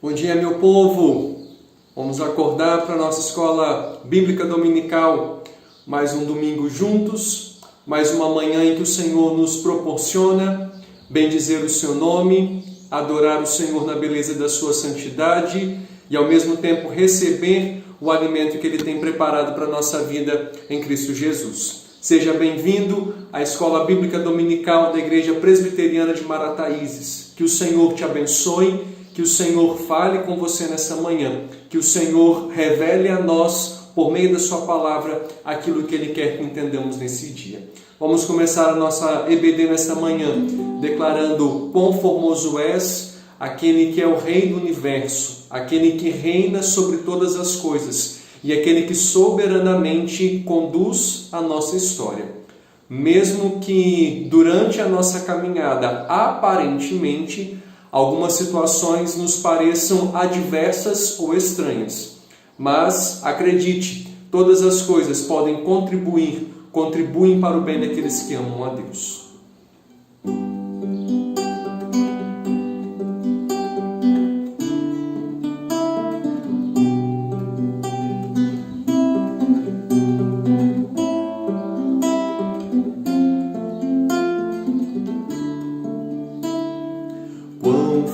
Bom dia, meu povo! Vamos acordar para a nossa escola bíblica dominical. Mais um domingo juntos, mais uma manhã em que o Senhor nos proporciona bendizer o seu nome, adorar o Senhor na beleza da sua santidade e ao mesmo tempo receber o alimento que Ele tem preparado para a nossa vida em Cristo Jesus. Seja bem-vindo à Escola Bíblica Dominical da Igreja Presbiteriana de Marataízes. Que o Senhor te abençoe, que o Senhor fale com você nessa manhã, que o Senhor revele a nós, por meio da sua palavra, aquilo que Ele quer que entendamos nesse dia. Vamos começar a nossa EBD nesta manhã, declarando: quão formoso és, aquele que é o Rei do Universo, aquele que reina sobre todas as coisas, e aquele que soberanamente conduz a nossa história. Mesmo que durante a nossa caminhada, aparentemente, algumas situações nos pareçam adversas ou estranhas. Mas, acredite, todas as coisas podem contribuem para o bem daqueles que amam a Deus.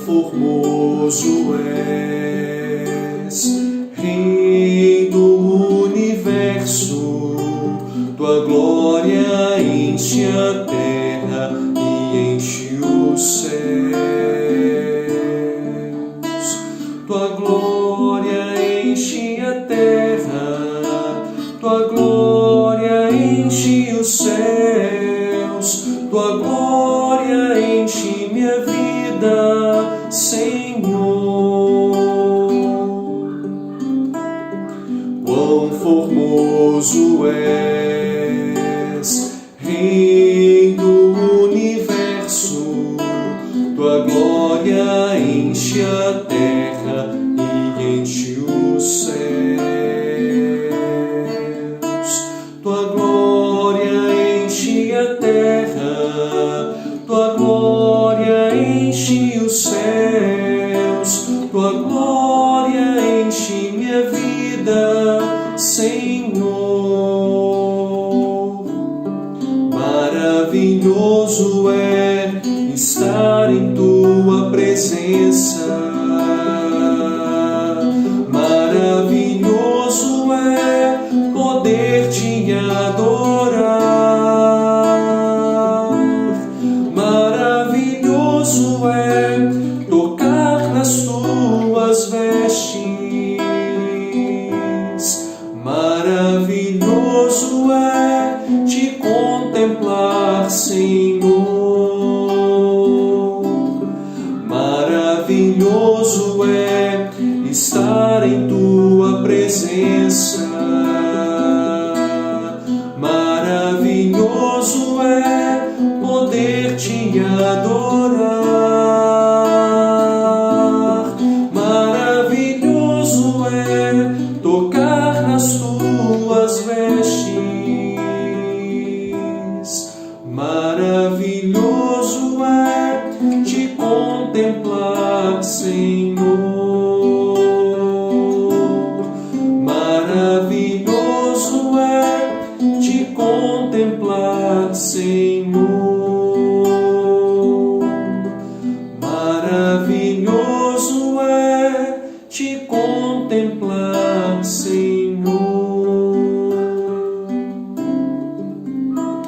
Formoso és, Rei do Universo, tua glória enche a terra e enche os céus. Tua glória enche a terra, tua glória enche os céus, tua glória enche minha vida, Senhor. Quão formoso és, Rei do Universo, tua glória enche a terra e enche os céus. Tua glória enche a terra, tua glória enche os céus, tua glória enche minha vida, Senhor. Maravilhoso é estar em tua presença, maravilhoso é poder te adorar, maravilhoso é tocar nas tuas vestes, maravilhoso é te contemplar, Senhor. Maravilhoso é estar em tua presença, maravilhoso é poder te adorar, maravilhoso é tocar nas tuas vestes, maravilhoso é te contemplar, Senhor. Maravilhoso é te contemplar, Senhor. Maravilhoso é te contemplar, Senhor.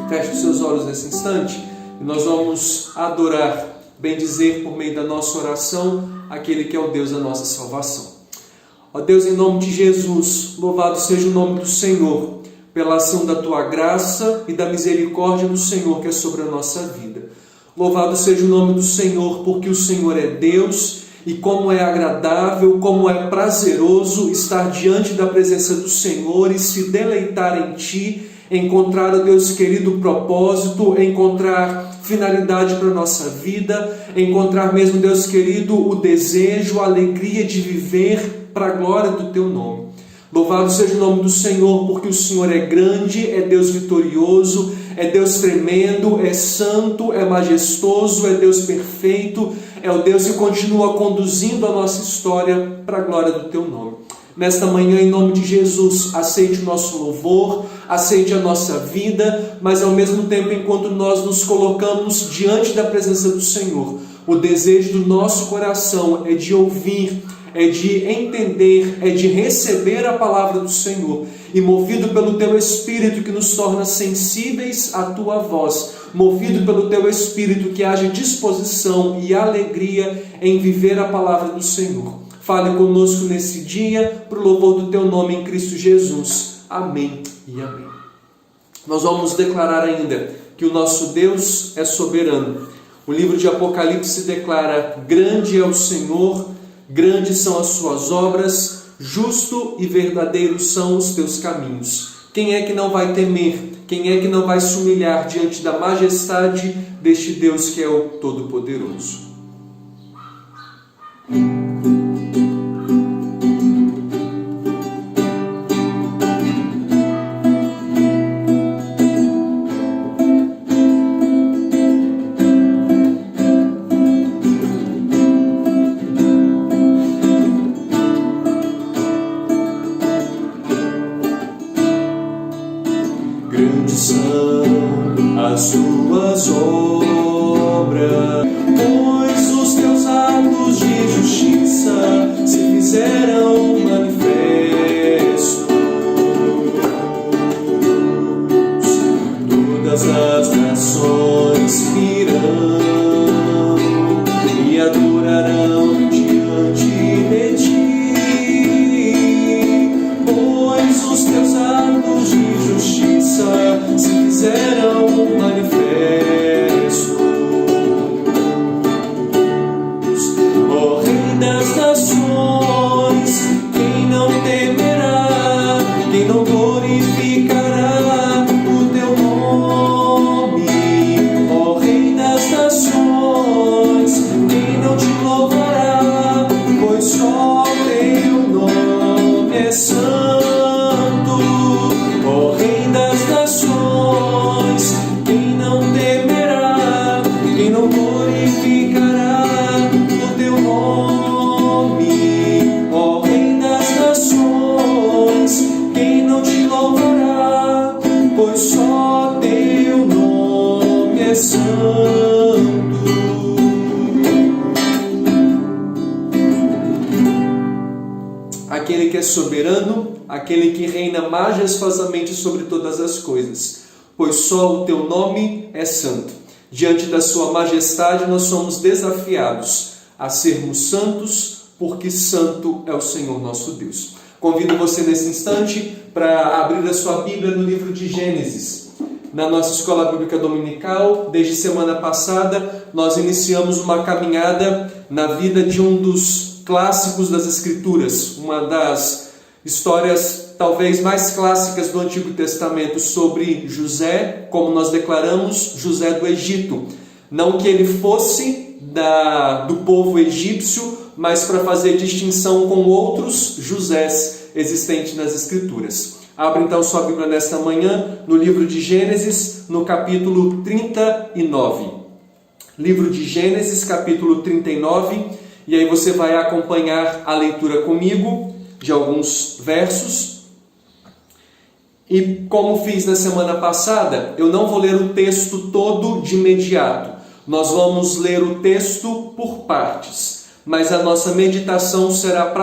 Feche os seus olhos nesse instante e nós vamos adorar, bendizer por meio da nossa oração aquele que é o Deus da nossa salvação. Ó Deus, em nome de Jesus, louvado seja o nome do Senhor, pela ação da Tua graça e da misericórdia do Senhor que é sobre a nossa vida. Louvado seja o nome do Senhor, porque o Senhor é Deus e como é agradável, como é prazeroso estar diante da presença do Senhor e se deleitar em Ti, encontrar, ó Deus querido, propósito, encontrar finalidade para a nossa vida, encontrar mesmo, Deus querido, o desejo, a alegria de viver para a glória do Teu nome. Louvado seja o nome do Senhor, porque o Senhor é grande, é Deus vitorioso, é Deus tremendo, é santo, é majestoso, é Deus perfeito, é o Deus que continua conduzindo a nossa história para a glória do Teu nome. Nesta manhã, em nome de Jesus, aceite o nosso louvor, aceite a nossa vida, mas ao mesmo tempo, enquanto nós nos colocamos diante da presença do Senhor, o desejo do nosso coração é de ouvir, é de entender, é de receber a palavra do Senhor. E movido pelo Teu Espírito que nos torna sensíveis à Tua voz, movido pelo Teu Espírito que haja disposição e alegria em viver a palavra do Senhor. Fale conosco nesse dia, para o louvor do Teu nome em Cristo Jesus. Amém e amém. Nós vamos declarar ainda que o nosso Deus é soberano. O livro de Apocalipse declara: grande é o Senhor, grandes são as suas obras, justo e verdadeiro são os teus caminhos. Quem é que não vai temer? Quem é que não vai se humilhar diante da majestade deste Deus que é o Todo-Poderoso? Grandes são as tuas obras, pois os teus atos de justiça se fizeram manifestos. Todas as nações virão e adorarão diante de ti, pois os teus atos de justiça se fizeram manifestos. Ó Rei das nações, quem não temerá, quem não glorificará o Teu nome? Ó Rei das nações, quem não te louvará, pois só Teu nome é santo. Ó Rei das nações, quem não temerá, quem não glorificará o Teu nome? Ó Rei das nações, quem não te louvará, pois só Teu nome é santo. Aquele que é soberano, aquele que reina majestosamente sobre todas as coisas, pois só o Teu nome é santo. Diante da Sua majestade nós somos desafiados a sermos santos, porque santo é o Senhor nosso Deus. Convido você nesse instante para abrir a sua Bíblia no livro de Gênesis. Na nossa escola bíblica dominical, desde semana passada, nós iniciamos uma caminhada na vida de um dos clássicos das Escrituras, uma das histórias talvez mais clássicas do Antigo Testamento sobre José, como nós declaramos, José do Egito. Não que ele fosse do povo egípcio, mas para fazer distinção com outros Josés existentes nas Escrituras. Abra então sua Bíblia nesta manhã no livro de Gênesis, no capítulo 39. Livro de Gênesis, capítulo 39, e aí você vai acompanhar a leitura comigo de alguns versos. E como fiz na semana passada, eu não vou ler o texto todo de imediato. Nós vamos ler o texto por partes. Mas a nossa meditação será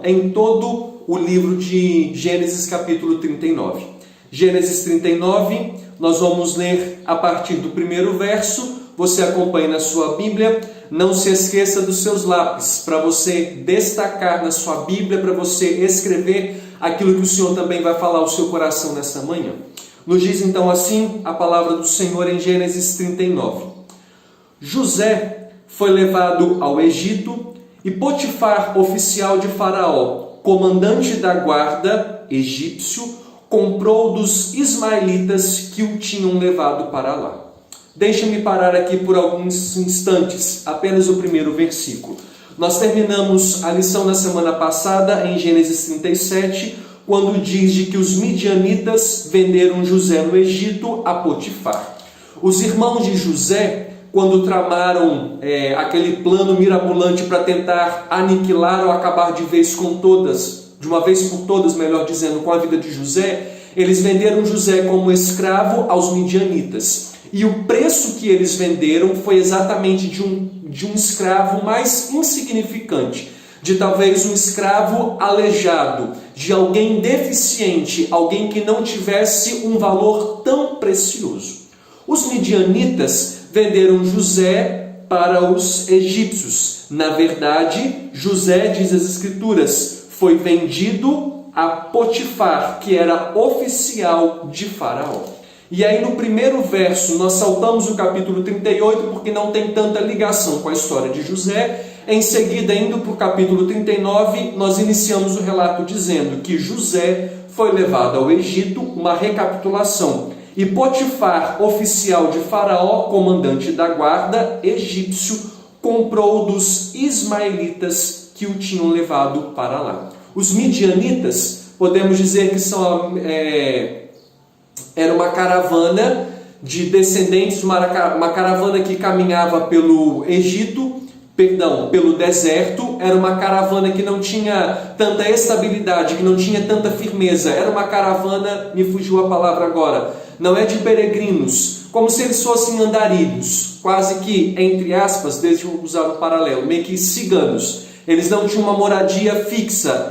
em todo o livro de Gênesis capítulo 39. Gênesis 39, nós vamos ler a partir do primeiro verso. Você acompanha na sua Bíblia. Não se esqueça dos seus lápis, para você destacar na sua Bíblia, para você escrever aquilo que o Senhor também vai falar ao seu coração nesta manhã. Nos diz então assim a palavra do Senhor em Gênesis 39. José foi levado ao Egito e Potifar, oficial de Faraó, comandante da guarda egípcio, comprou dos ismaelitas que o tinham levado para lá. Deixe-me parar aqui por alguns instantes, apenas o primeiro versículo. Nós terminamos a lição na semana passada em Gênesis 37, quando diz de que os midianitas venderam José no Egito a Potifar. Os irmãos de José quando tramaram aquele plano mirabolante para tentar aniquilar ou acabar de uma vez por todas, melhor dizendo, com a vida de José, eles venderam José como escravo aos midianitas. E o preço que eles venderam foi exatamente de um escravo mais insignificante, de talvez um escravo aleijado, de alguém deficiente, alguém que não tivesse um valor tão precioso. Os midianitas venderam José para os egípcios. Na verdade, José, diz as Escrituras, foi vendido a Potifar, que era oficial de Faraó. E aí no primeiro verso, nós saltamos o capítulo 38, porque não tem tanta ligação com a história de José. Em seguida, indo para o capítulo 39, nós iniciamos o relato dizendo que José foi levado ao Egito, uma recapitulação. E Potifar, oficial de Faraó, comandante da guarda egípcio, comprou dos ismaelitas que o tinham levado para lá. Os midianitas, podemos dizer que era uma caravana de descendentes, uma caravana que caminhava pelo pelo deserto. Era uma caravana que não tinha tanta estabilidade, que não tinha tanta firmeza. Era uma caravana, me fugiu a palavra agora, não é de peregrinos, como se eles fossem andarilhos, quase que, entre aspas, deixa eu usar o paralelo, meio que ciganos. Eles não tinham uma moradia fixa,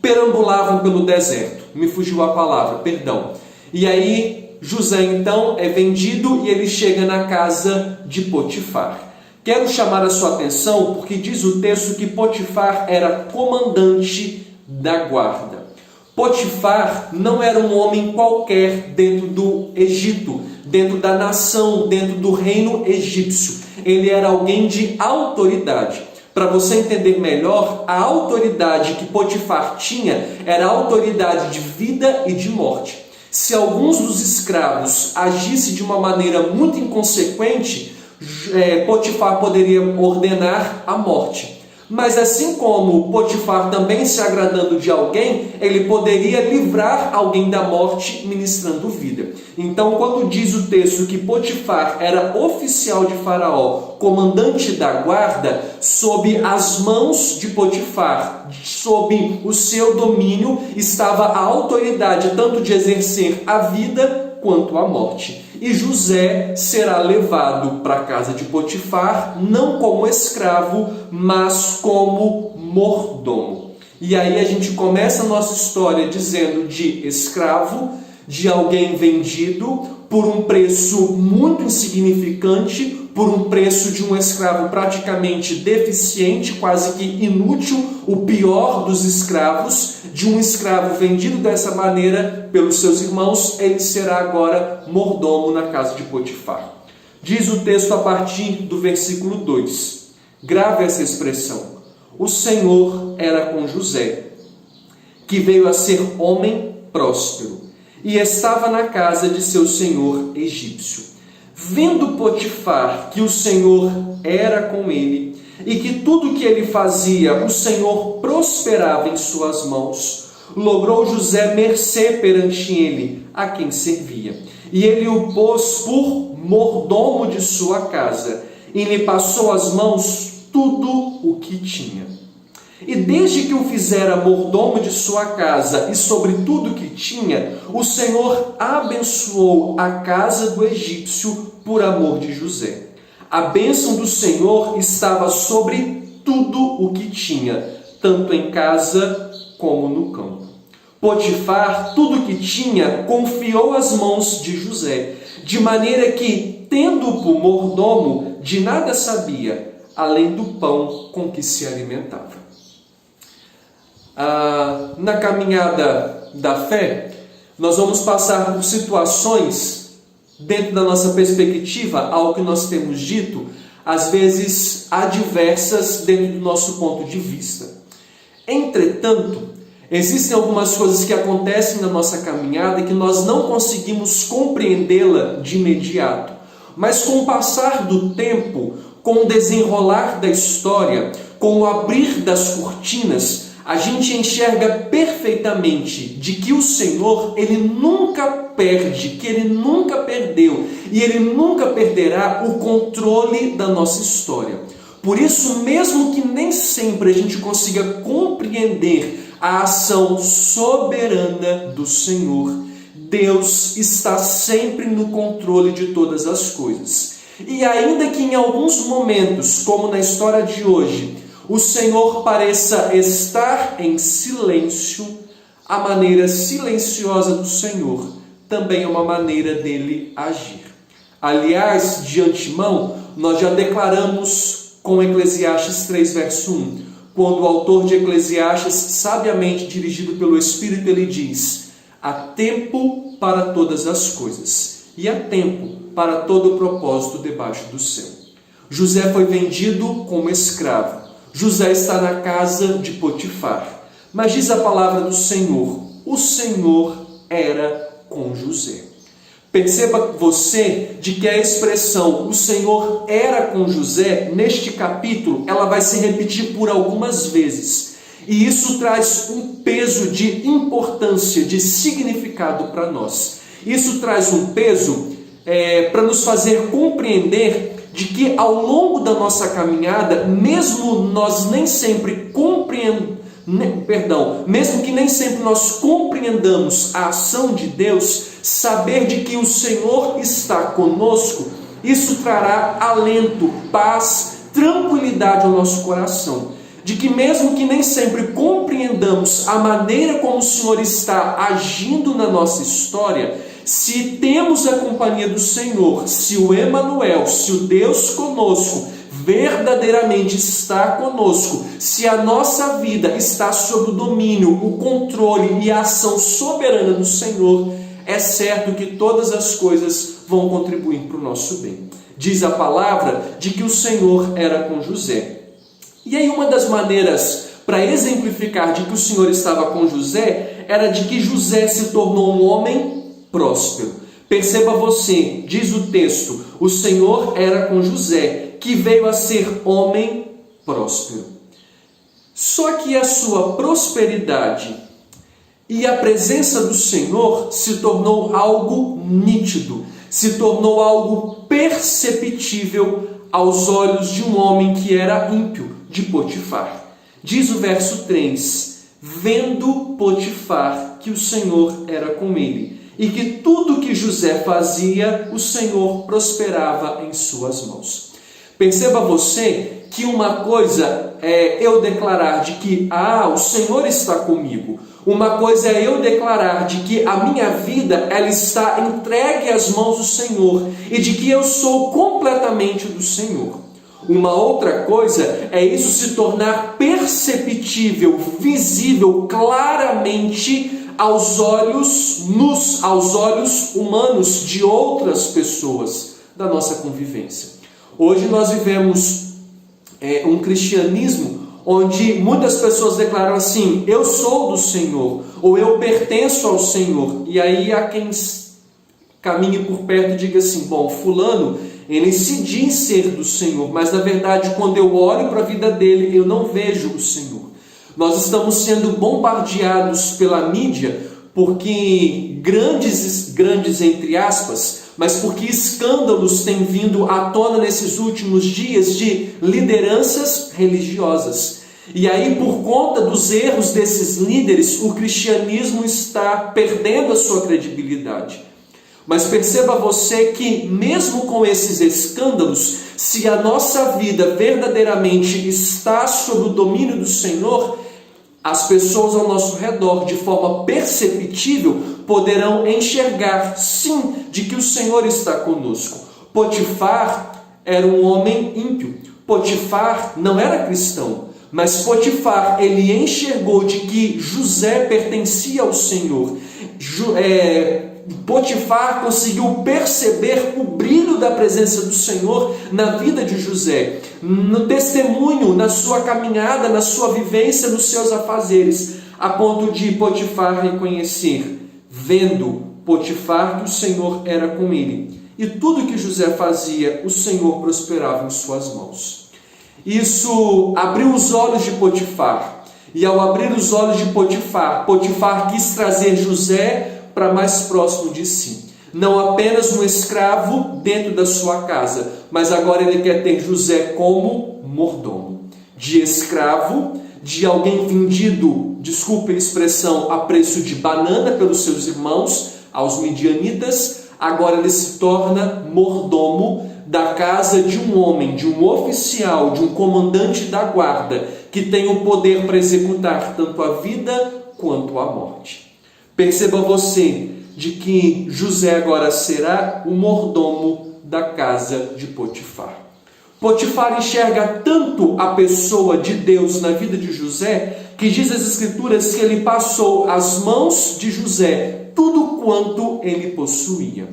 perambulavam pelo deserto. Me fugiu a palavra, perdão. E aí José então é vendido e ele chega na casa de Potifar. Quero chamar a sua atenção porque diz o texto que Potifar era comandante da guarda. Potifar não era um homem qualquer dentro do Egito, dentro da nação, dentro do reino egípcio. Ele era alguém de autoridade. Para você entender melhor, a autoridade que Potifar tinha era a autoridade de vida e de morte. Se alguns dos escravos agissem de uma maneira muito inconsequente, Potifar poderia ordenar a morte. Mas assim como Potifar também se agradando de alguém, ele poderia livrar alguém da morte ministrando vida. Então, quando diz o texto que Potifar era oficial de Faraó, comandante da guarda, sob as mãos de Potifar, sob o seu domínio, estava a autoridade tanto de exercer a vida quanto a morte. E José será levado para a casa de Potifar, não como escravo, mas como mordomo. E aí a gente começa a nossa história dizendo de escravo, de alguém vendido por um preço muito insignificante, por um preço de um escravo praticamente deficiente, quase que inútil, o pior dos escravos, de um escravo vendido dessa maneira pelos seus irmãos, ele será agora mordomo na casa de Potifar. Diz o texto a partir do versículo 2. Grave essa expressão. O Senhor era com José, que veio a ser homem próspero, e estava na casa de seu senhor egípcio. Vendo Potifar que o Senhor era com ele, e que tudo que ele fazia, o Senhor prosperava em suas mãos, logrou José mercê perante ele, a quem servia. E ele o pôs por mordomo de sua casa, e lhe passou às mãos tudo o que tinha. E desde que o fizera mordomo de sua casa e sobre tudo que tinha, o Senhor abençoou a casa do egípcio por amor de José. A bênção do Senhor estava sobre tudo o que tinha, tanto em casa como no campo. Potifar, tudo o que tinha, confiou às mãos de José, de maneira que, tendo-o por mordomo, de nada sabia, além do pão com que se alimentava. Na caminhada da fé, nós vamos passar por situações, dentro da nossa perspectiva, ao que nós temos dito, às vezes adversas dentro do nosso ponto de vista. Entretanto, existem algumas coisas que acontecem na nossa caminhada que nós não conseguimos compreendê-la de imediato. Mas com o passar do tempo, com o desenrolar da história, com o abrir das cortinas, a gente enxerga perfeitamente de que o Senhor, Ele nunca perde, que Ele nunca perdeu e Ele nunca perderá o controle da nossa história. Por isso, mesmo que nem sempre a gente consiga compreender a ação soberana do Senhor, Deus está sempre no controle de todas as coisas. E ainda que em alguns momentos, como na história de hoje, o Senhor pareça estar em silêncio, a maneira silenciosa do Senhor também é uma maneira dele agir. Aliás, de antemão, nós já declaramos com Eclesiastes 3, verso 1, quando o autor de Eclesiastes, sabiamente dirigido pelo Espírito, ele diz: há tempo para todas as coisas, e há tempo para todo o propósito debaixo do céu. José foi vendido como escravo. José está na casa de Potifar. Mas diz a palavra do Senhor, o Senhor era com José. Perceba você de que a expressão o Senhor era com José, neste capítulo, ela vai se repetir por algumas vezes. E isso traz um peso de importância, de significado para nós. Isso traz um peso para nos fazer compreender de que ao longo da nossa caminhada, mesmo nós nem sempre mesmo que nem sempre nós compreendamos a ação de Deus, saber de que o Senhor está conosco, isso trará alento, paz, tranquilidade ao nosso coração. De que mesmo que nem sempre compreendamos a maneira como o Senhor está agindo na nossa história, se temos a companhia do Senhor, se o Emanuel, se o Deus conosco verdadeiramente está conosco, se a nossa vida está sob o domínio, o controle e a ação soberana do Senhor, é certo que todas as coisas vão contribuir para o nosso bem. Diz a palavra de que o Senhor era com José. E aí uma das maneiras para exemplificar de que o Senhor estava com José era de que José se tornou um homem próspero. Perceba você, diz o texto, o Senhor era com José, que veio a ser homem próspero. Só que a sua prosperidade e a presença do Senhor se tornou algo nítido, se tornou algo perceptível aos olhos de um homem que era ímpio, de Potifar. Diz o verso 3, vendo Potifar que o Senhor era com ele, e que tudo que José fazia, o Senhor prosperava em suas mãos. Perceba você que uma coisa é eu declarar de que o Senhor está comigo. Uma coisa é eu declarar de que a minha vida ela está entregue às mãos do Senhor e de que eu sou completamente do Senhor. Uma outra coisa é isso se tornar perceptível, visível, claramente aos olhos humanos de outras pessoas da nossa convivência. Hoje nós vivemos um cristianismo onde muitas pessoas declaram assim, eu sou do Senhor, ou eu pertenço ao Senhor. E aí há quem caminhe por perto e diga assim, bom, fulano, ele se diz ser do Senhor, mas na verdade quando eu olho para a vida dele, eu não vejo o Senhor. Nós estamos sendo bombardeados pela mídia porque grandes entre aspas, mas porque escândalos têm vindo à tona nesses últimos dias de lideranças religiosas. E aí, por conta dos erros desses líderes, o cristianismo está perdendo a sua credibilidade. Mas perceba você que, mesmo com esses escândalos, se a nossa vida verdadeiramente está sob o domínio do Senhor, as pessoas ao nosso redor, de forma perceptível, poderão enxergar, sim, de que o Senhor está conosco. Potifar era um homem ímpio. Potifar não era cristão, mas Potifar, ele enxergou de que José pertencia ao Senhor. Potifar conseguiu perceber o brilho da presença do Senhor na vida de José, no testemunho, na sua caminhada, na sua vivência, nos seus afazeres, a ponto de Potifar reconhecer, vendo Potifar, que o Senhor era com ele. E tudo que José fazia, o Senhor prosperava em suas mãos. Isso abriu os olhos de Potifar. E ao abrir os olhos de Potifar, Potifar quis trazer José para mais próximo de si. Não apenas um escravo dentro da sua casa, mas agora ele quer ter José como mordomo. De escravo, de alguém vendido, desculpe a expressão, a preço de banana pelos seus irmãos, aos midianitas, agora ele se torna mordomo da casa de um homem, de um oficial, de um comandante da guarda, que tem o poder para executar tanto a vida quanto a morte. Perceba você de que José agora será o mordomo da casa de Potifar. Potifar enxerga tanto a pessoa de Deus na vida de José, que diz as Escrituras que ele passou às mãos de José tudo quanto ele possuía.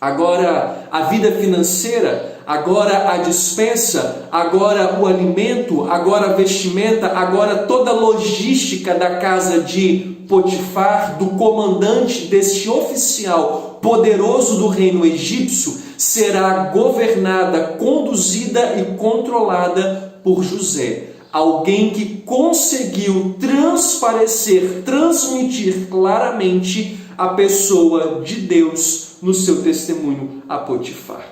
Agora a vida financeira, agora a despensa, agora o alimento, agora a vestimenta, agora toda a logística da casa de Potifar, do comandante deste oficial poderoso do reino egípcio, será governada, conduzida e controlada por José. Alguém que conseguiu transparecer, transmitir claramente a pessoa de Deus no seu testemunho a Potifar.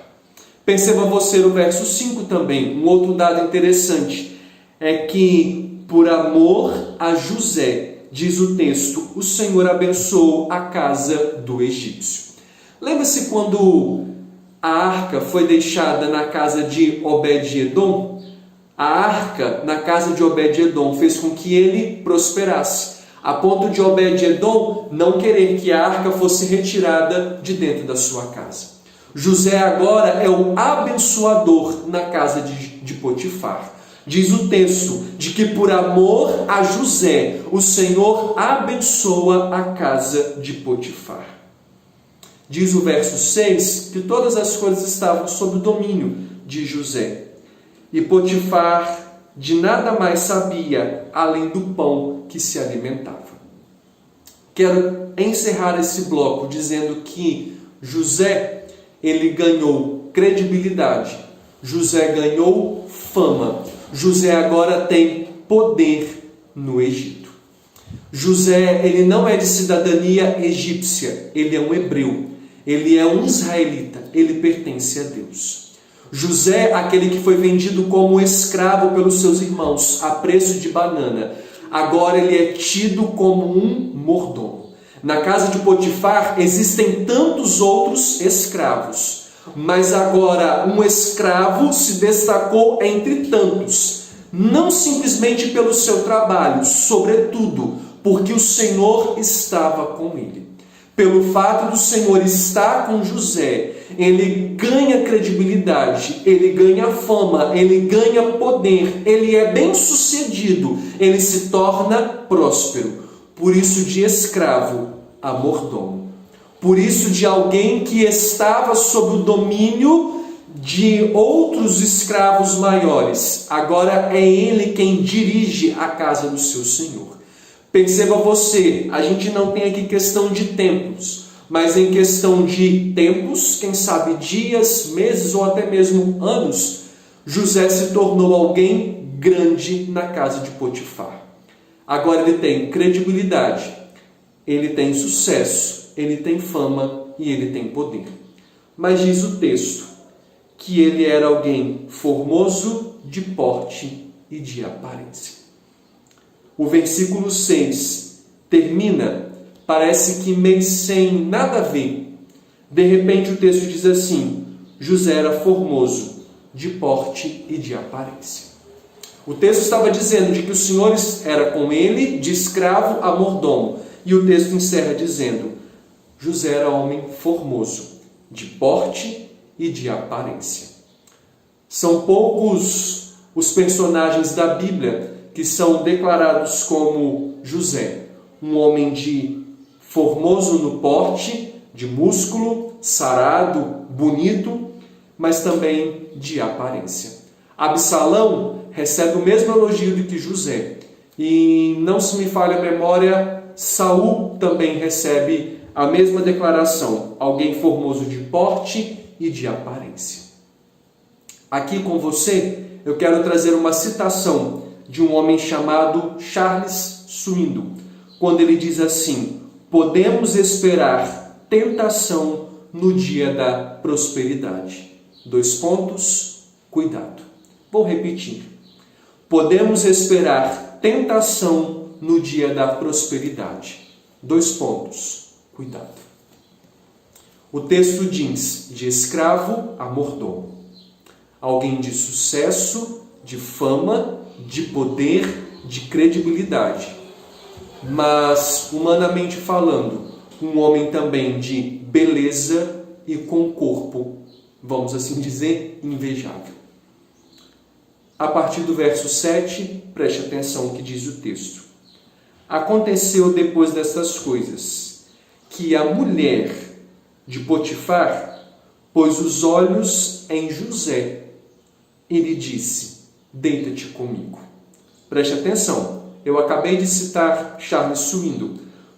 Perceba você no verso 5 também, um outro dado interessante, é que por amor a José, diz o texto, o Senhor abençoou a casa do egípcio. Lembra-se quando a arca foi deixada na casa de Obed-Edom? A arca na casa de Obed-Edom fez com que ele prosperasse, a ponto de Obed-Edom não querer que a arca fosse retirada de dentro da sua casa. José agora é o abençoador na casa de Potifar. Diz o texto de que por amor a José, o Senhor abençoa a casa de Potifar. Diz o verso 6 que todas as coisas estavam sob o domínio de José. E Potifar de nada mais sabia, além do pão que se alimentava. Quero encerrar esse bloco dizendo que José, ele ganhou credibilidade. José ganhou fama. José agora tem poder no Egito. José, ele não é de cidadania egípcia, ele é um hebreu, ele é um israelita, ele pertence a Deus. José, aquele que foi vendido como escravo pelos seus irmãos a preço de banana, agora ele é tido como um mordomo. Na casa de Potifar existem tantos outros escravos, mas agora um escravo se destacou entre tantos, não simplesmente pelo seu trabalho, sobretudo porque o Senhor estava com ele. Pelo fato do Senhor estar com José, ele ganha credibilidade, ele ganha fama, ele ganha poder, ele é bem-sucedido, ele se torna próspero. Por isso, de escravo a mordomo. Por isso, de alguém que estava sob o domínio de outros escravos maiores, agora é ele quem dirige a casa do seu Senhor. Perceba você, a gente não tem aqui questão de tempos, mas em questão de tempos, quem sabe dias, meses ou até mesmo anos, José se tornou alguém grande na casa de Potifar. Agora ele tem credibilidade, ele tem sucesso, ele tem fama e ele tem poder. Mas diz o texto que ele era alguém formoso de porte e de aparência. O versículo 6 termina, parece que meio sem nada a ver. De repente o texto diz assim: José era formoso de porte e de aparência. O texto estava dizendo de que o Senhor era com ele, de escravo a mordomo. E o texto encerra dizendo: José era homem formoso, de porte e de aparência. São poucos os personagens da Bíblia que são declarados como José, um homem de formoso no porte, de músculo, sarado, bonito, mas também de aparência. Absalão recebe o mesmo elogio do que José. E não se me falha a memória, Saul também recebe a mesma declaração, alguém formoso de porte e de aparência. Aqui com você, eu quero trazer uma citação de um homem chamado Charles Swindoll, quando ele diz assim: podemos esperar tentação no dia da prosperidade. Dois pontos, cuidado. Vou repetir. Podemos esperar tentação no dia da prosperidade. Dois pontos, cuidado. O texto diz de escravo a mordomo. Alguém de sucesso, de fama, de poder, de credibilidade. Mas, humanamente falando, um homem também de beleza e com corpo, vamos assim dizer, invejável. A partir do verso 7, preste atenção no que diz o texto. Aconteceu depois destas coisas, que a mulher de Potifar pôs os olhos em José e lhe disse: deita-te comigo. Preste atenção, eu acabei de citar Charles Swindoll,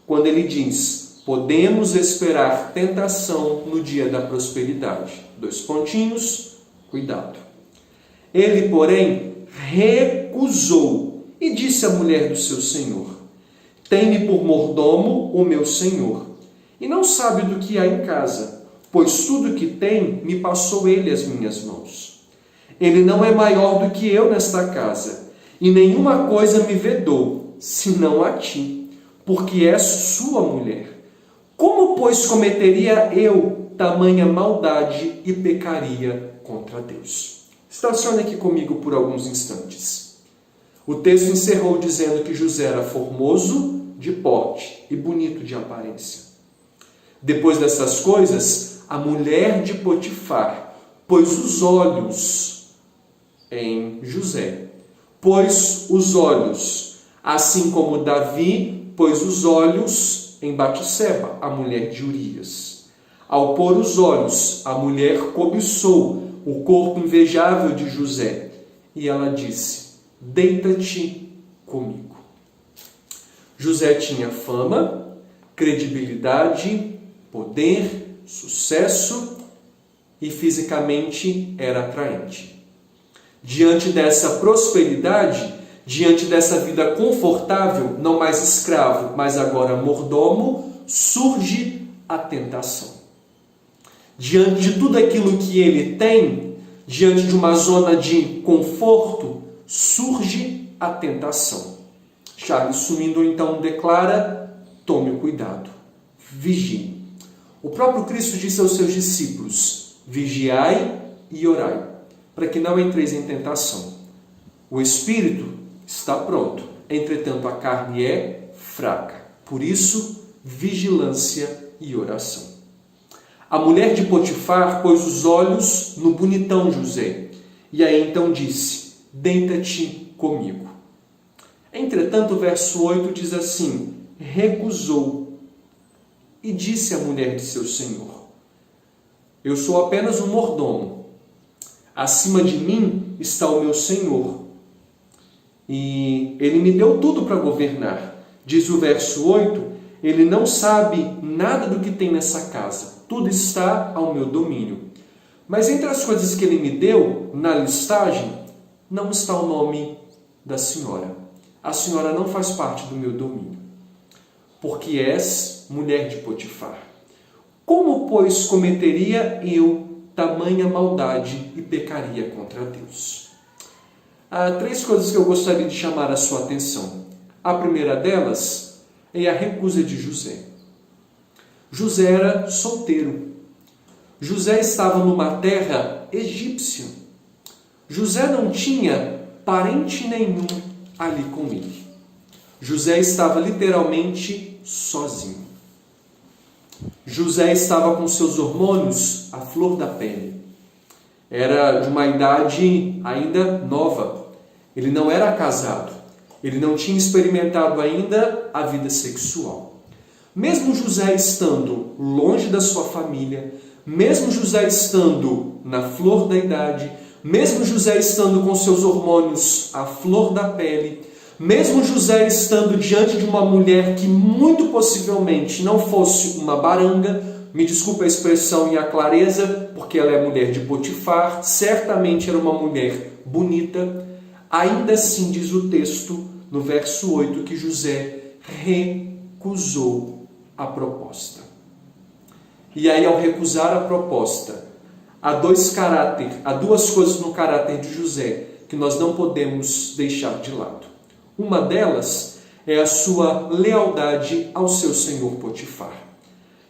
quando ele diz: podemos esperar tentação no dia da prosperidade. Dois pontinhos, cuidado. Ele, porém, recusou e disse à mulher do seu senhor: tem-me por mordomo o meu senhor, e não sabe do que há em casa, pois tudo que tem me passou ele às minhas mãos. Ele não é maior do que eu nesta casa, e nenhuma coisa me vedou, senão a ti, porque és sua mulher. Como, pois, cometeria eu tamanha maldade e pecaria contra Deus? Estacione aqui comigo por alguns instantes. O texto encerrou dizendo que José era formoso de porte e bonito de aparência. Depois dessas coisas, a mulher de Potifar pôs os olhos em José. Pôs os olhos, assim como Davi pôs os olhos em Batseba, a mulher de Urias. Ao pôr os olhos, a mulher cobiçou o corpo invejável de José, e ela disse: deita-te comigo. José tinha fama, credibilidade, poder, sucesso e fisicamente era atraente. Diante dessa prosperidade, diante dessa vida confortável, não mais escravo, mas agora mordomo, surge a tentação. Diante de tudo aquilo que ele tem, diante de uma zona de conforto, surge a tentação. Charles Swindoll então declara: tome cuidado, vigie. O próprio Cristo disse aos seus discípulos: vigiai e orai, para que não entreis em tentação. O espírito está pronto, entretanto a carne é fraca. Por isso, vigilância e oração. A mulher de Potifar pôs os olhos no bonitão José, e aí então disse: deita-te comigo. Entretanto, o verso 8 diz assim: recusou e disse à mulher de seu senhor: eu sou apenas um mordomo, acima de mim está o meu senhor, e ele me deu tudo para governar. Diz o verso 8, ele não sabe nada do que tem nessa casa, tudo está ao meu domínio. Mas entre as coisas que ele me deu, na listagem, não está o nome da senhora. A senhora não faz parte do meu domínio, porque és mulher de Potifar. Como, pois, cometeria eu tamanha maldade e pecaria contra Deus? Há três coisas que eu gostaria de chamar a sua atenção. A primeira delas é a recusa de José. José era solteiro. José estava numa terra egípcia. José não tinha parente nenhum ali com ele. José estava literalmente sozinho. José estava com seus hormônios à flor da pele. Era de uma idade ainda nova. Ele não era casado. Ele não tinha experimentado ainda a vida sexual. Mesmo José estando longe da sua família, mesmo José estando na flor da idade, mesmo José estando com seus hormônios à flor da pele, mesmo José estando diante de uma mulher que muito possivelmente não fosse uma baranga, me desculpe a expressão e a clareza, porque ela é mulher de Potifar, certamente era uma mulher bonita, ainda assim diz o texto no verso 8 que José recusou a proposta. E aí, ao recusar a proposta, há duas coisas no caráter de José que nós não podemos deixar de lado. Uma delas é a sua lealdade ao seu senhor Potifar.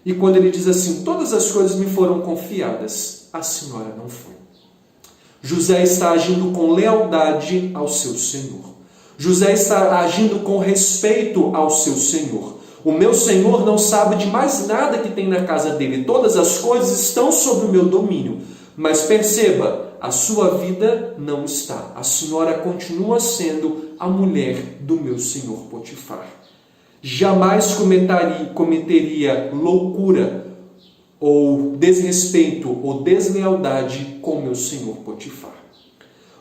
E quando ele diz assim, todas as coisas me foram confiadas, a senhora não foi. José está agindo com lealdade ao seu senhor. José está agindo com respeito ao seu senhor. O meu senhor não sabe de mais nada que tem na casa dele. Todas as coisas estão sob o meu domínio. Mas perceba, a sua vida não está. A senhora continua sendo a mulher do meu senhor Potifar. Jamais cometeria loucura ou desrespeito ou deslealdade com meu senhor Potifar.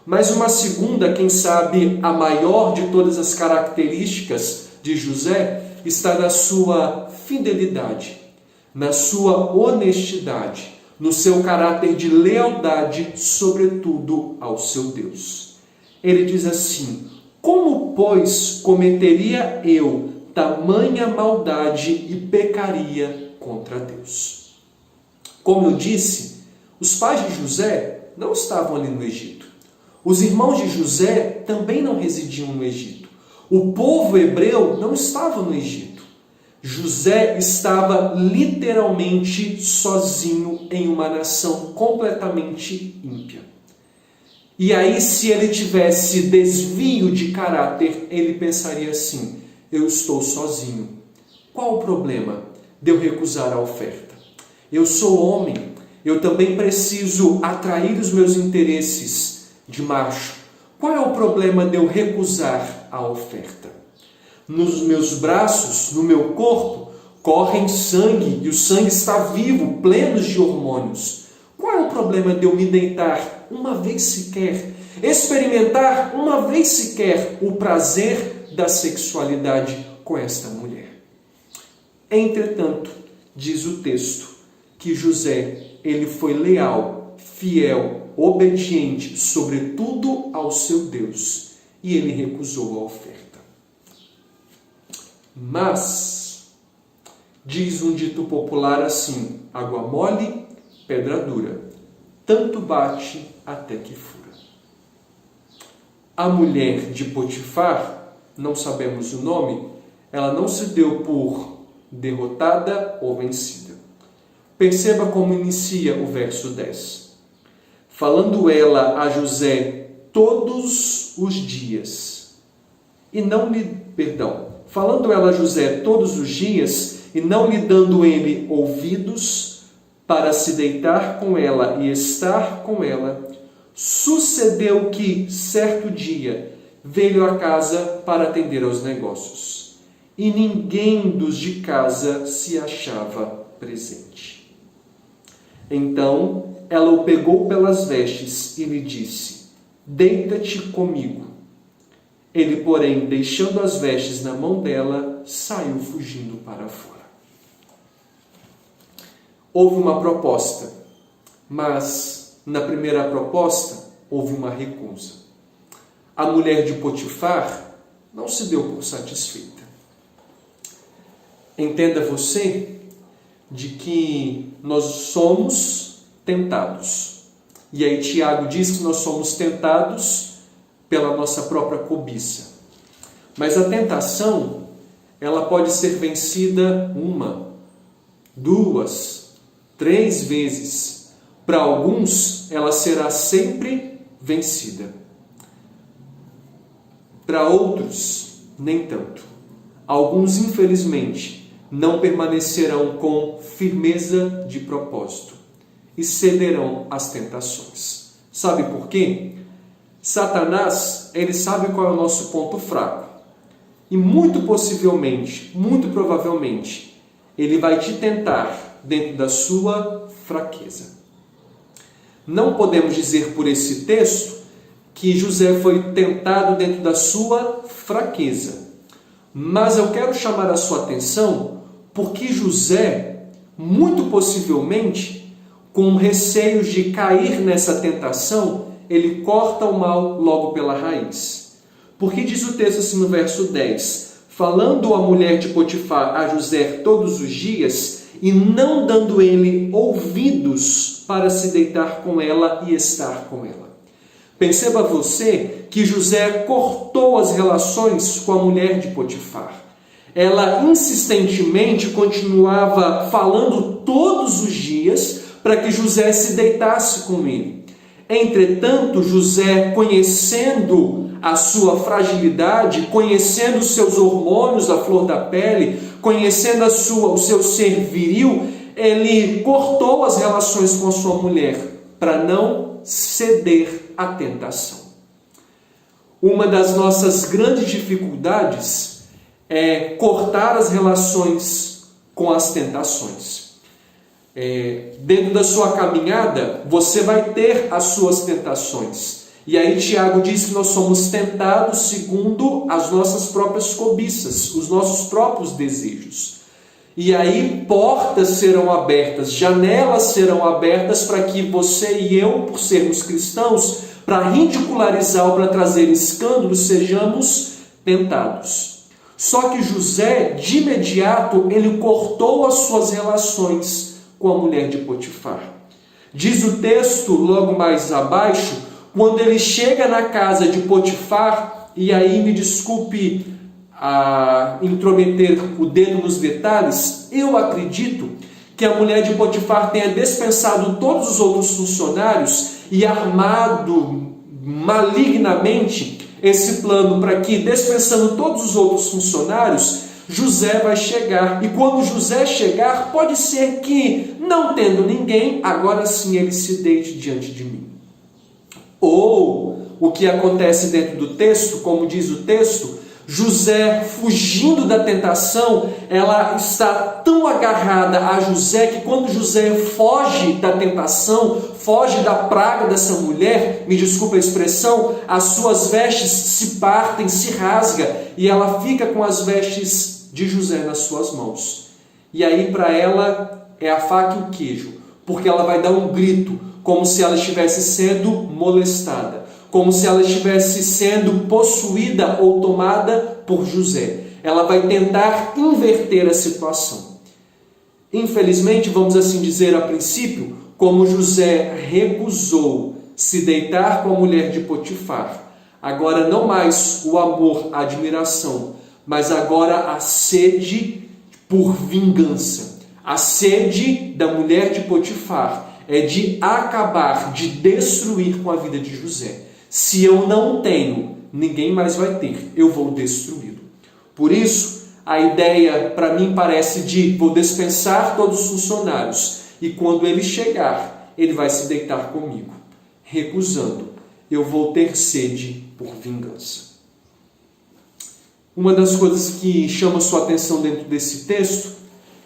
Mas uma segunda, quem sabe a maior de todas as características de José, está na sua fidelidade, na sua honestidade, no seu caráter de lealdade, sobretudo ao seu Deus. Ele diz assim, como, pois, cometeria eu tamanha maldade e pecaria contra Deus? Como eu disse, os pais de José não estavam ali no Egito. Os irmãos de José também não residiam no Egito. O povo hebreu não estava no Egito. José estava literalmente sozinho em uma nação completamente ímpia. E aí, se ele tivesse desvio de caráter, ele pensaria assim, eu estou sozinho. Qual o problema de eu recusar a oferta? Eu sou homem, eu também preciso atrair os meus interesses de macho. Qual é o problema de eu recusar a oferta? Nos meus braços, no meu corpo, correm sangue e o sangue está vivo, pleno de hormônios. Qual é o problema de eu me deitar uma vez sequer, experimentar uma vez sequer o prazer da sexualidade com esta mulher? Entretanto, diz o texto que José, ele foi leal, fiel, obediente, sobretudo ao seu Deus, e ele recusou a oferta. Mas, diz um dito popular assim, água mole, pedra dura, tanto bate até que fura. A mulher de Potifar, não sabemos o nome, ela não se deu por derrotada ou vencida. Perceba como inicia o verso 10. Falando ela a José todos os dias, falando ela a José todos os dias, e não lhe dando ele ouvidos para se deitar com ela e estar com ela, sucedeu que, certo dia, veio à casa para atender aos negócios, e ninguém dos de casa se achava presente. Então ela o pegou pelas vestes e lhe disse, deita-te comigo. Ele, porém, deixando as vestes na mão dela, saiu fugindo para fora. Houve uma proposta, mas na primeira proposta houve uma recusa. A mulher de Potifar não se deu por satisfeita. Entenda você de que nós somos tentados. E aí Tiago diz que nós somos tentados pela nossa própria cobiça. Mas a tentação, ela pode ser vencida 1, 2, 3 vezes. Para alguns, ela será sempre vencida. Para outros, nem tanto. Alguns, infelizmente, não permanecerão com firmeza de propósito e cederão às tentações. Sabe por quê? Satanás, ele sabe qual é o nosso ponto fraco. E muito possivelmente, muito provavelmente, ele vai te tentar dentro da sua fraqueza. Não podemos dizer por esse texto que José foi tentado dentro da sua fraqueza. Mas eu quero chamar a sua atenção porque José, muito possivelmente, com receios de cair nessa tentação, ele corta o mal logo pela raiz. Porque diz o texto assim no verso 10, falando a mulher de Potifar a José todos os dias e não dando ele ouvidos para se deitar com ela e estar com ela. Perceba você que José cortou as relações com a mulher de Potifar. Ela insistentemente continuava falando todos os dias para que José se deitasse com ele. Entretanto, José, conhecendo a sua fragilidade, conhecendo os seus hormônios à flor da pele, conhecendo o seu ser viril, ele cortou as relações com a sua mulher para não ceder à tentação. Uma das nossas grandes dificuldades é cortar as relações com as tentações. Dentro da sua caminhada, você vai ter as suas tentações. E aí Tiago diz que nós somos tentados segundo as nossas próprias cobiças, os nossos próprios desejos. E aí portas serão abertas, janelas serão abertas para que você e eu, por sermos cristãos, para ridicularizar ou para trazer escândalo, sejamos tentados. Só que José, de imediato, ele cortou as suas relações com a mulher de Potifar. Diz o texto, logo mais abaixo, quando ele chega na casa de Potifar, e aí me desculpe a intrometer o dedo nos detalhes, eu acredito que a mulher de Potifar tenha dispensado todos os outros funcionários e armado malignamente esse plano para que, dispensando todos os outros funcionários, José vai chegar. E quando José chegar, pode ser que, não tendo ninguém, agora sim ele se deite diante de mim. Ou o que acontece dentro do texto, como diz o texto, José fugindo da tentação, ela está tão agarrada a José que quando José foge da tentação, foge da praga dessa mulher, me desculpa a expressão, as suas vestes se partem, se rasga e ela fica com as vestes de José nas suas mãos. E aí para ela é a faca e o queijo, porque ela vai dar um grito, como se ela estivesse sendo molestada, como se ela estivesse sendo possuída ou tomada por José. Ela vai tentar inverter a situação. Infelizmente, vamos assim dizer a princípio, como José recusou se deitar com a mulher de Potifar, agora não mais o amor, a admiração, mas agora a sede por vingança. A sede da mulher de Potifar é de acabar, de destruir com a vida de José. Se eu não tenho, ninguém mais vai ter, eu vou destruí-lo. Por isso, a ideia para mim parece de vou dispensar todos os funcionários e quando ele chegar, ele vai se deitar comigo. Recusando, eu vou ter sede por vingança. Uma das coisas que chama sua atenção dentro desse texto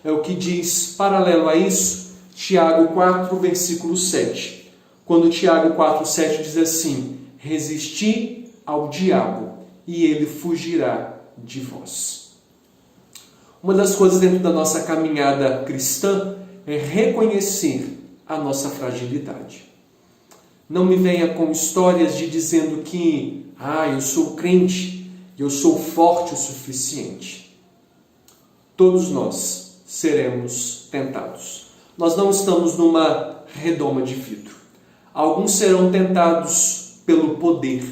é o que diz, paralelo a isso, Tiago 4, versículo 7. Quando Tiago 4, 7 diz assim: resisti ao diabo e ele fugirá de vós. Uma das coisas dentro da nossa caminhada cristã é reconhecer a nossa fragilidade. Não me venha com histórias de dizendo que eu sou crente, eu sou forte o suficiente. Todos nós seremos tentados. Nós não estamos numa redoma de vidro. Alguns serão tentados pelo poder,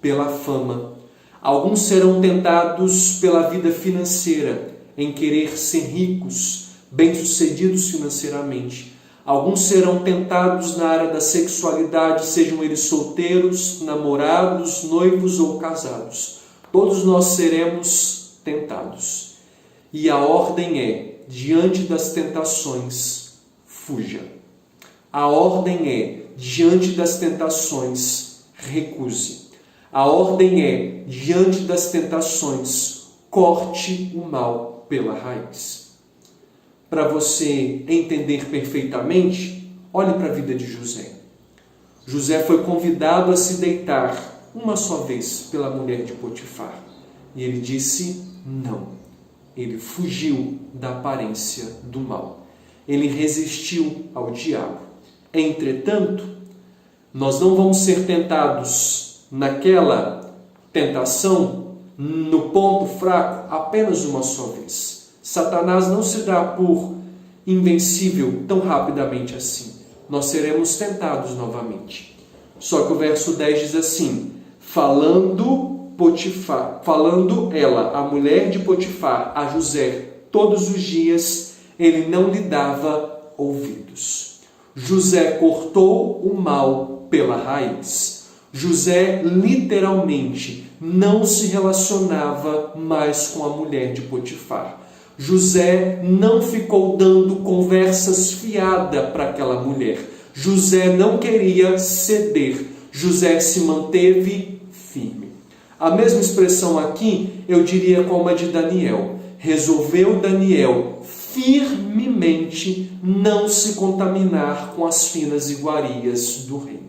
pela fama. Alguns serão tentados pela vida financeira, em querer ser ricos, bem-sucedidos financeiramente. Alguns serão tentados na área da sexualidade, sejam eles solteiros, namorados, noivos ou casados. Todos nós seremos tentados. E a ordem é, diante das tentações, fuja. A ordem é, diante das tentações, recuse. A ordem é, diante das tentações, corte o mal pela raiz. Para você entender perfeitamente, olhe para a vida de José. José foi convidado a se deitar uma só vez pela mulher de Potifar. E ele disse não. Ele fugiu da aparência do mal. Ele resistiu ao diabo. Entretanto, nós não vamos ser tentados naquela tentação no ponto fraco apenas uma só vez. Satanás não se dá por invencível tão rapidamente assim. Nós seremos tentados novamente. Só que o verso 10 diz assim: falando ela, a mulher de Potifar, a José, todos os dias, ele não lhe dava ouvidos. José cortou o mal pela raiz. José literalmente não se relacionava mais com a mulher de Potifar. José não ficou dando conversas fiadas para aquela mulher. José não queria ceder. José se manteve firme. A mesma expressão aqui eu diria como a de Daniel. Resolveu Daniel firmemente não se contaminar com as finas iguarias do rei.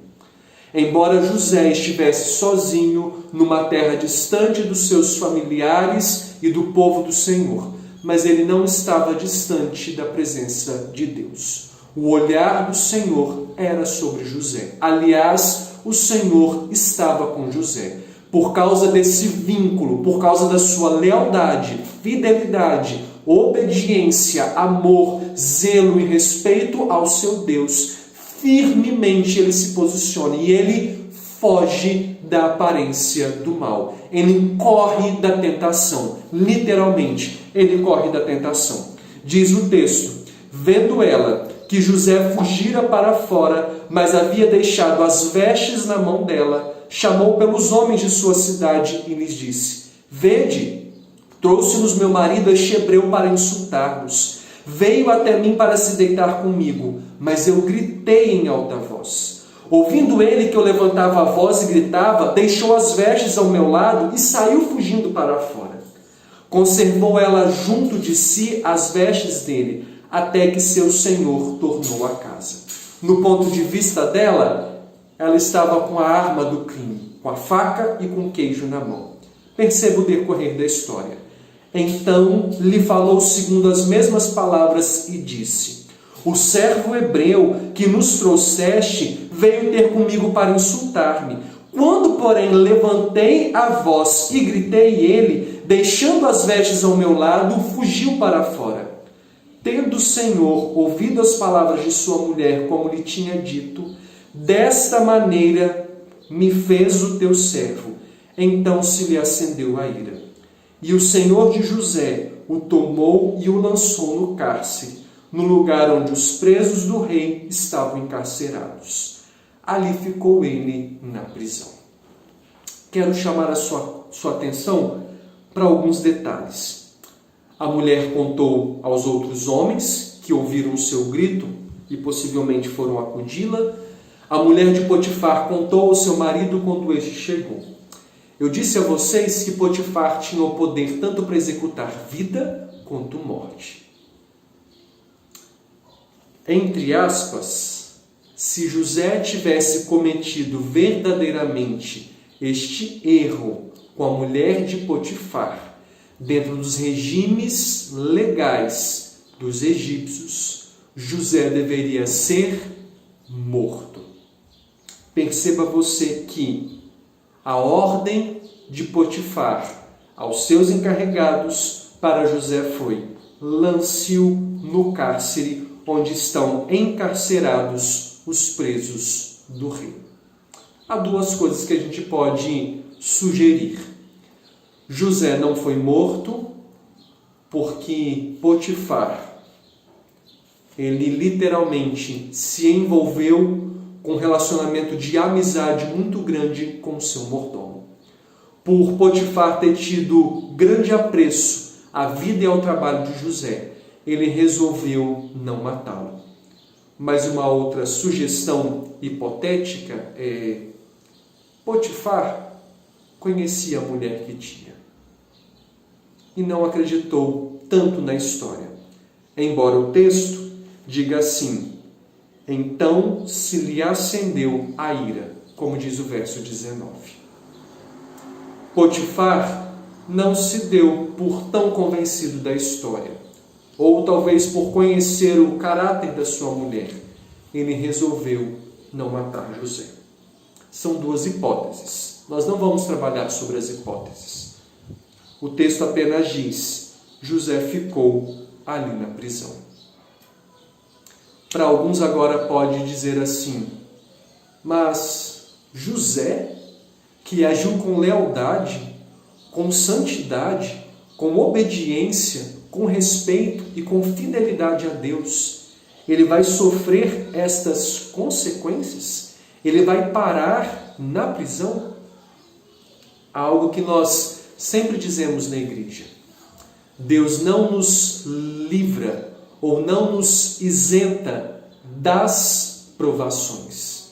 Embora José estivesse sozinho numa terra distante dos seus familiares e do povo do Senhor, mas ele não estava distante da presença de Deus. O olhar do Senhor era sobre José. Aliás, o Senhor estava com José. Por causa desse vínculo, por causa da sua lealdade, fidelidade, obediência, amor, zelo e respeito ao seu Deus, firmemente ele se posiciona e ele foge da aparência do mal. Ele corre da tentação. Literalmente, ele corre da tentação. Diz o texto: vendo ela que José fugira para fora, mas havia deixado as vestes na mão dela, chamou pelos homens de sua cidade e lhes disse: vede, trouxe-nos meu marido este hebreu para insultar-nos. Veio até mim para se deitar comigo, mas eu gritei em alta voz. Ouvindo ele que eu levantava a voz e gritava, deixou as vestes ao meu lado e saiu fugindo para fora. Conservou ela junto de si as vestes dele, até que seu senhor tornou a casa. No ponto de vista dela, ela estava com a arma do crime, com a faca e com o queijo na mão. Perceba o decorrer da história. Então lhe falou segundo as mesmas palavras e disse: o servo hebreu que nos trouxeste veio ter comigo para insultar-me. Quando, porém, levantei a voz e gritei, ele, deixando as vestes ao meu lado, fugiu para fora. Tendo o Senhor ouvido as palavras de sua mulher, como lhe tinha dito, desta maneira me fez o teu servo. Então se lhe acendeu a ira. E o Senhor de José o tomou e o lançou no cárcere, no lugar onde os presos do rei estavam encarcerados. Ali ficou ele na prisão. Quero chamar a sua atenção para alguns detalhes. A mulher contou aos outros homens que ouviram o seu grito e possivelmente foram acudi-la. A mulher de Potifar contou ao seu marido quando este chegou. Eu disse a vocês que Potifar tinha o poder tanto para executar vida quanto morte. Entre aspas, se José tivesse cometido verdadeiramente este erro com a mulher de Potifar, dentro dos regimes legais dos egípcios, José deveria ser morto. Perceba você que a ordem de Potifar aos seus encarregados para José foi: lance-o no cárcere onde estão encarcerados os presos do rei. Há duas coisas que a gente pode sugerir. José não foi morto porque Potifar, ele literalmente se envolveu com um relacionamento de amizade muito grande com o seu mordomo. Por Potifar ter tido grande apreço à vida e ao trabalho de José, ele resolveu não matá-lo. Mas uma outra sugestão hipotética é: Potifar conhecia a mulher que tinha e não acreditou tanto na história. Embora o texto diga assim: então se lhe acendeu a ira, como diz o verso 19. Potifar não se deu por tão convencido da história, ou talvez por conhecer o caráter da sua mulher, ele resolveu não matar José. São duas hipóteses. Nós não vamos trabalhar sobre as hipóteses, O texto apenas diz: José ficou ali na prisão. Para alguns agora pode dizer assim: mas José, que agiu com lealdade, com santidade, com obediência, com respeito e com fidelidade a Deus, ele vai sofrer estas consequências? Ele vai parar na prisão? Algo que nós sempre dizemos na igreja: Deus não nos livra ou não nos isenta das provações.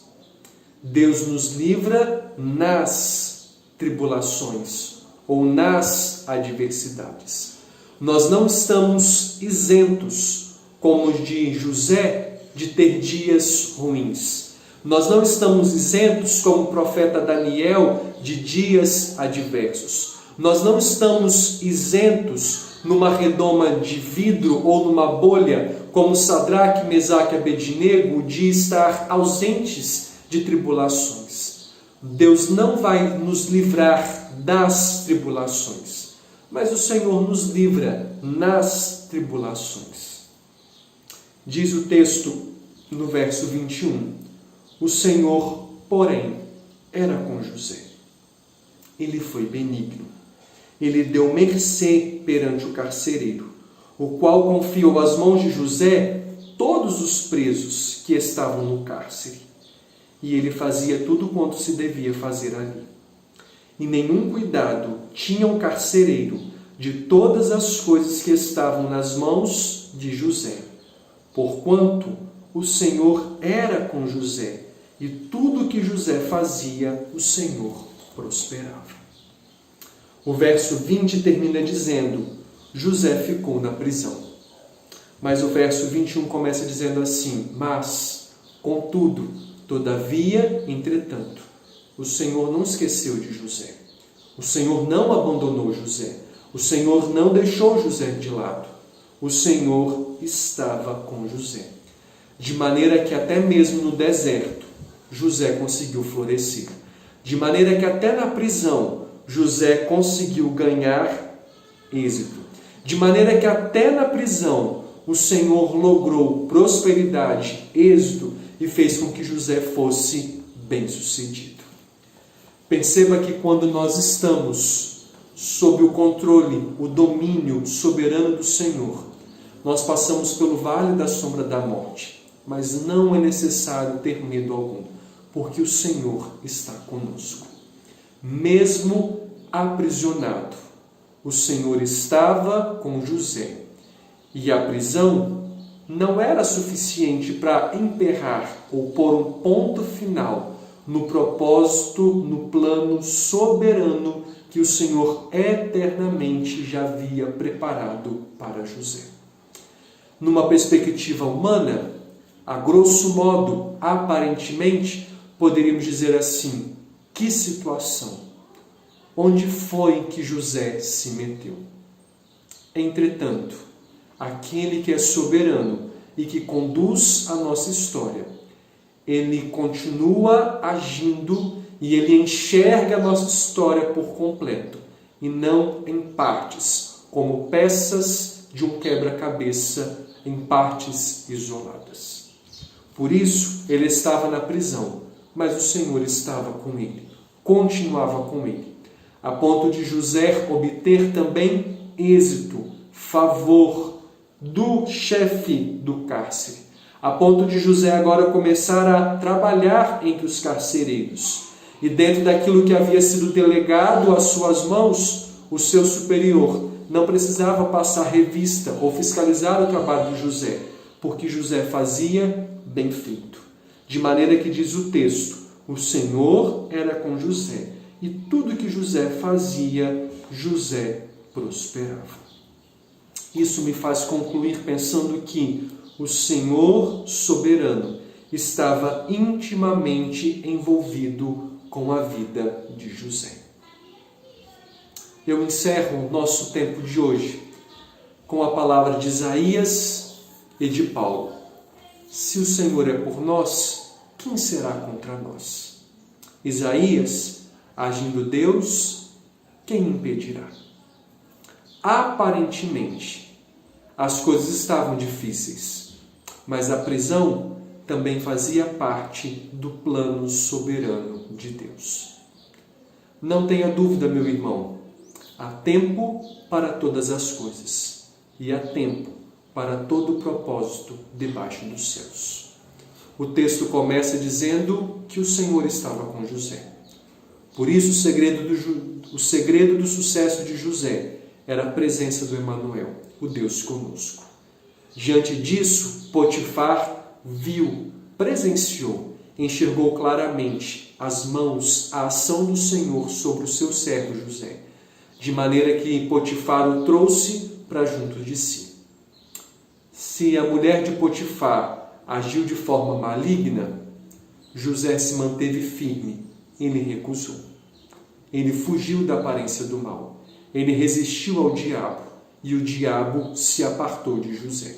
Deus nos livra nas tribulações ou nas adversidades. Nós não estamos isentos, como de José, de ter dias ruins. Nós não estamos isentos, como o profeta Daniel, de dias adversos. Nós não estamos isentos numa redoma de vidro ou numa bolha, como Sadraque, Mesaque e Abednego, de estar ausentes de tribulações. Deus não vai nos livrar das tribulações, mas o Senhor nos livra nas tribulações. Diz o texto no verso 21, o Senhor, porém, era com José. Ele foi benigno. Ele deu mercê perante o carcereiro, o qual confiou às mãos de José todos os presos que estavam no cárcere. E ele fazia tudo quanto se devia fazer ali. E nenhum cuidado tinha o carcereiro de todas as coisas que estavam nas mãos de José, porquanto o Senhor era com José, e tudo o que José fazia, o Senhor prosperava. O verso 20 termina dizendo: José ficou na prisão. Mas o verso 21 começa dizendo assim: mas, contudo, todavia, entretanto, o Senhor não esqueceu de José. O Senhor não abandonou José. O Senhor não deixou José de lado. O Senhor estava com José. De maneira que até mesmo no deserto, José conseguiu florescer. De maneira que até na prisão, José conseguiu ganhar êxito. De maneira que até na prisão, o Senhor logrou prosperidade, êxito, e fez com que José fosse bem-sucedido. Perceba que quando nós estamos sob o controle, o domínio soberano do Senhor, nós passamos pelo vale da sombra da morte, mas não é necessário ter medo algum, porque o Senhor está conosco. Mesmo aprisionado, o Senhor estava com José, e a prisão não era suficiente para emperrar ou pôr um ponto final no propósito, no plano soberano que o Senhor eternamente já havia preparado para José. Numa perspectiva humana, a grosso modo, aparentemente, poderíamos dizer assim: que situação! Onde foi que José se meteu? Entretanto, aquele que é soberano e que conduz a nossa história, ele continua agindo e ele enxerga a nossa história por completo e não em partes, como peças de um quebra-cabeça em partes isoladas. Por isso, ele estava na prisão, mas o Senhor estava com ele, continuava com ele, a ponto de José obter também êxito, favor do chefe do cárcere, a ponto de José agora começar a trabalhar entre os carcereiros. E dentro daquilo que havia sido delegado às suas mãos, o seu superior não precisava passar revista ou fiscalizar o trabalho de José, porque José fazia bem feito. De maneira que diz o texto, o Senhor era com José, e tudo que José fazia, José prosperava. Isso me faz concluir pensando que o Senhor soberano estava intimamente envolvido com a vida de José. Eu encerro o nosso tempo de hoje com a palavra de Isaías e de Paulo. Se o Senhor é por nós, quem será contra nós? Isaías, agindo Deus, quem impedirá? Aparentemente, as coisas estavam difíceis, mas a prisão também fazia parte do plano soberano de Deus. Não tenha dúvida, meu irmão, há tempo para todas as coisas e há tempo para todo o propósito debaixo dos céus. O texto começa dizendo que o Senhor estava com José. Por isso, o segredo do sucesso de José era a presença do Emanuel, o Deus conosco. Diante disso, Potifar viu, presenciou, enxergou claramente as mãos, a ação do Senhor sobre o seu servo José, de maneira que Potifar o trouxe para junto de si. Se a mulher de Potifar agiu de forma maligna, José se manteve firme e lhe recusou. Ele fugiu da aparência do mal. Ele resistiu ao diabo e o diabo se apartou de José.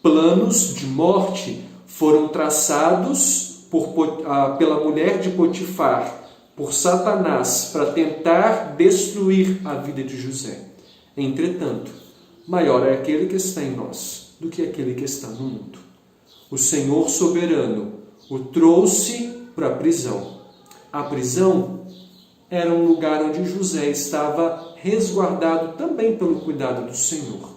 Planos de morte foram traçados pela mulher de Potifar, por Satanás, para tentar destruir a vida de José. Entretanto, maior é aquele que está em nós do que aquele que está no mundo. O Senhor soberano o trouxe para a prisão. A prisão era um lugar onde José estava resguardado também pelo cuidado do Senhor.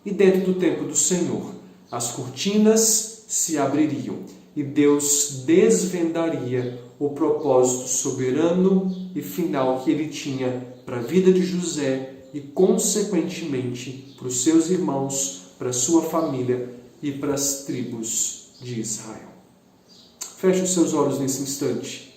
E dentro do tempo do Senhor, as cortinas se abririam e Deus desvendaria o propósito soberano e final que ele tinha para a vida de José e, consequentemente, para os seus irmãos, para a sua família e para as tribos de Israel. Feche os seus olhos nesse instante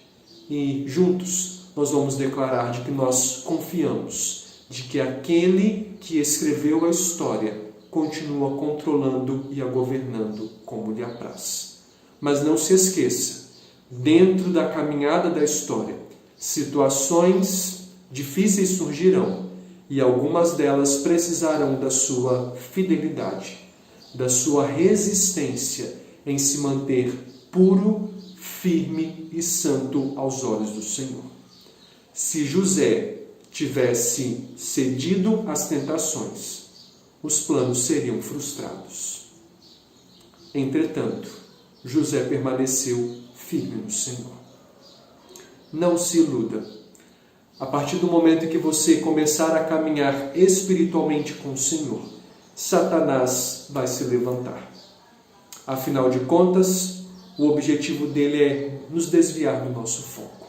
e juntos nós vamos declarar de que nós confiamos de que aquele que escreveu a história continua controlando e a governando como lhe apraz. Mas não se esqueça, dentro da caminhada da história, situações difíceis surgirão e algumas delas precisarão da sua fidelidade, da sua resistência em se manter puro, firme e santo aos olhos do Senhor. Se José tivesse cedido às tentações, os planos seriam frustrados. Entretanto, José permaneceu firme no Senhor. Não se iluda. A partir do momento em que você começar a caminhar espiritualmente com o Senhor, Satanás vai se levantar. Afinal de contas, o objetivo dele é nos desviar do nosso foco.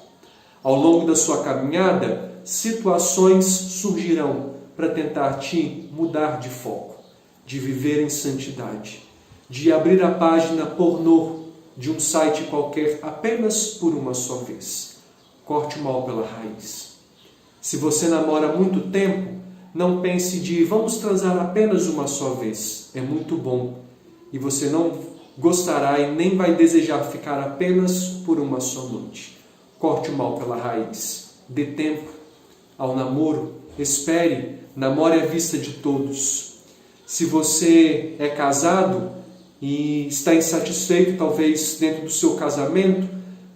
Ao longo da sua caminhada, situações surgirão para tentar te mudar de foco, de viver em santidade, de abrir a página pornô de um site qualquer apenas por uma só vez. Corte o mal pela raiz. Se você namora há muito tempo, não pense de vamos transar apenas uma só vez. É muito bom. E você não gostará e nem vai desejar ficar apenas por uma só noite. Corte o mal pela raiz. Dê tempo ao namoro. Espere. Namore à vista de todos. Se você é casado e está insatisfeito, talvez dentro do seu casamento,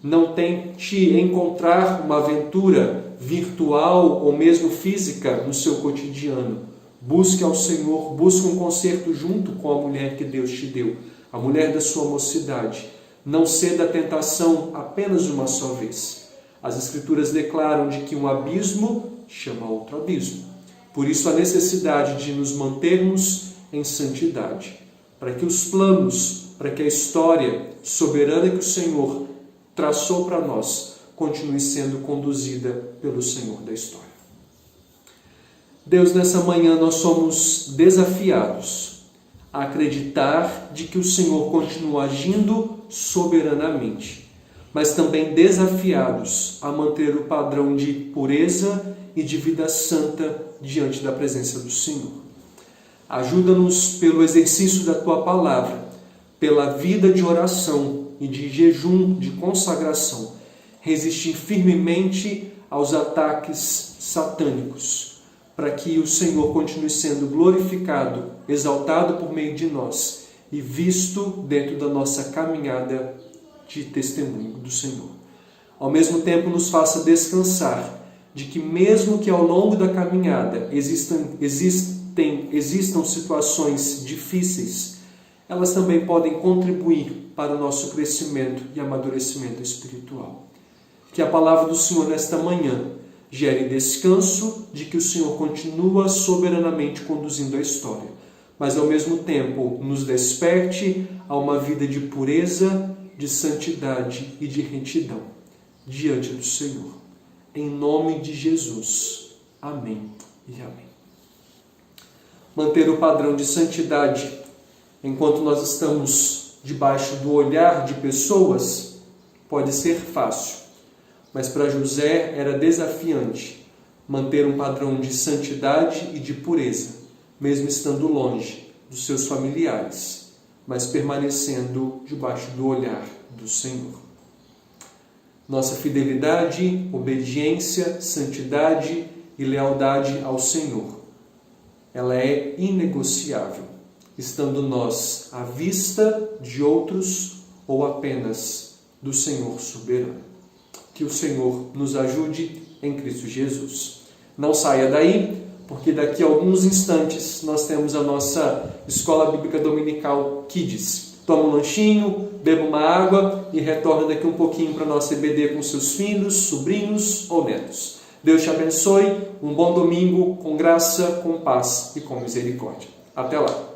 não tente encontrar uma aventura virtual ou mesmo física no seu cotidiano. Busque ao Senhor, busque um conserto junto com a mulher que Deus te deu, a mulher da sua mocidade. Não ceda à tentação apenas uma só vez. As Escrituras declaram de que um abismo chama outro abismo. Por isso a necessidade de nos mantermos em santidade, para que os planos, para que a história soberana que o Senhor traçou para nós continue sendo conduzida pelo Senhor da história. Deus, nessa manhã nós somos desafiados a acreditar de que o Senhor continua agindo soberanamente, mas também desafiados a manter o padrão de pureza e de vida santa diante da presença do Senhor. Ajuda-nos pelo exercício da Tua Palavra, pela vida de oração e de jejum, de consagração, resistir firmemente aos ataques satânicos, para que o Senhor continue sendo glorificado, exaltado por meio de nós e visto dentro da nossa caminhada de testemunho do Senhor. Ao mesmo tempo, nos faça descansar de que mesmo que ao longo da caminhada existam situações difíceis, elas também podem contribuir para o nosso crescimento e amadurecimento espiritual. Que a palavra do Senhor nesta manhã gere descanso de que o Senhor continua soberanamente conduzindo a história, mas ao mesmo tempo nos desperte a uma vida de pureza, de santidade e de retidão diante do Senhor. Em nome de Jesus. Amém e amém. Manter o padrão de santidade enquanto nós estamos debaixo do olhar de pessoas pode ser fácil, mas para José era desafiante manter um padrão de santidade e de pureza, mesmo estando longe dos seus familiares, mas permanecendo debaixo do olhar do Senhor. Nossa fidelidade, obediência, santidade e lealdade ao Senhor, ela é inegociável, estando nós à vista de outros ou apenas do Senhor soberano. Que o Senhor nos ajude em Cristo Jesus. Não saia daí, porque daqui a alguns instantes nós temos a nossa Escola Bíblica Dominical Kids. Toma um lanchinho, beba uma água e retorna daqui um pouquinho para a nossa EBD com seus filhos, sobrinhos ou netos. Deus te abençoe, um bom domingo com graça, com paz e com misericórdia. Até lá!